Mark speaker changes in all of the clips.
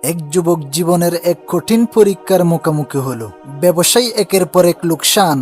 Speaker 1: এক যুবক জীবনের এক কঠিন পরীক্ষার মুখোমুখি হলো। ব্যবসায়ী একের পর এক লোকসান,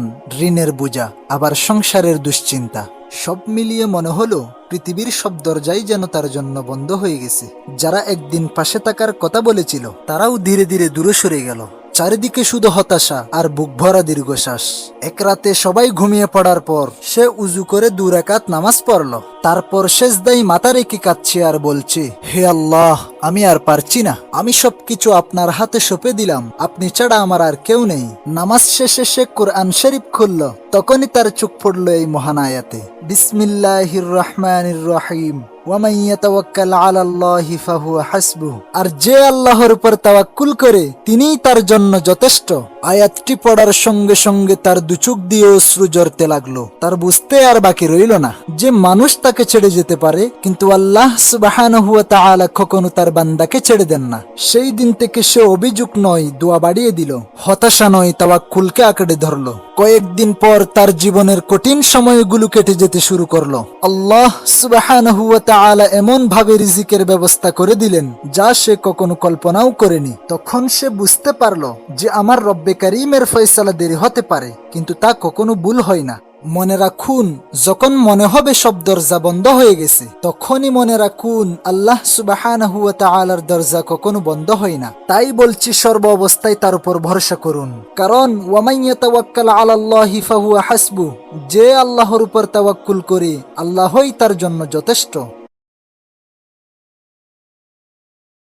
Speaker 1: ঋণের বোঝা, আবার সংসারের দুশ্চিন্তা। সব মিলিয়ে মনে হলো পৃথিবীর সব দরজাই যেন তার জন্য বন্ধ হয়ে গেছে। যারা একদিন পাশে থাকার কথা বলেছিল তারাও ধীরে ধীরে দূরে সরে গেল। চারিদিকে শুধু হতাশা আর বুক ভরা দীর্ঘশ্বাস। এক রাতে সবাই ঘুমিয়ে পড়ার পর সে উজু করে 2 রাকাত নামাজ পড়ল। তারপর সেজদায় মাথা রেখে কাঁদছে আর বলছে, হে আল্লাহ, আমি আর পারছি না। আমি সবকিছু আপনার হাতে সঁপে দিলাম। আপনি ছাড়া আমার আর কেউ নেই। নামাজ শেষে সে কোরআন শরীফ খুলল। তখনই তার চোখ পড়ল এই মহান আয়াতে, বিসমিল্লাহির রহমানির রহিম, ওয়ামান ইয়াতাওয়াক্কাল আলাল্লাহি ফাহুয়া হাসবুহ। আর যে আল্লাহর উপর তাওয়াক্কুল করে তিনিই তার জন্য যথেষ্ট। আয়াতটি পড়ার সঙ্গে সঙ্গে তার দুচোখ দিয়ে অশ্রু ঝরতে লাগলো। তার বুঝতে আর বাকি রইল না যে মানুষ তাকে ছেড়ে যেতে পারে, কিন্তু আল্লাহ সুবহানাহু ওয়া তাআলা কখনো তার বান্দাকে ছেড়ে দেন না। সেই দিন থেকে সে অভিযোগ নয়, দোয়া বাড়িয়ে দিল। হতাশা নয়, তাওয়াক্কুলকে আঁকড়ে ধরলো। কয়েকদিন পর তার জীবনের কঠিন সময়গুলো কেটে যেতে শুরু করলো। আল্লাহ সুবহানাহু ওয়া তাআলা এমন ভাবে রিজিকের ব্যবস্থা করে দিলেন যা সে কখনো কল্পনাও করেনি। তখন সে বুঝতে পারলো যে আমার রব্বে কারীমের ফয়সালা দেরি হতে পারে, কিন্তু তা কখনো ভুল হয় না। মনে রাখুন, যখন মনে হবে সব দরজা বন্ধ হয়ে গেছে, তখনই মনে রাখুন আল্লাহ সুবহানাহু ওয়া তাআলার দরজা কখনো বন্ধ হয় না। তাই বলছি, সর্ব অবস্থায় তার উপর ভরসা করুন, কারণ ওয়ামান ইয়াতাওয়াক্কাল আলাল্লাহি ফাহুয়া হাসবুহ। যে আল্লাহর উপর তাওয়াক্কুল করে, আল্লাহই তার জন্য যথেষ্ট।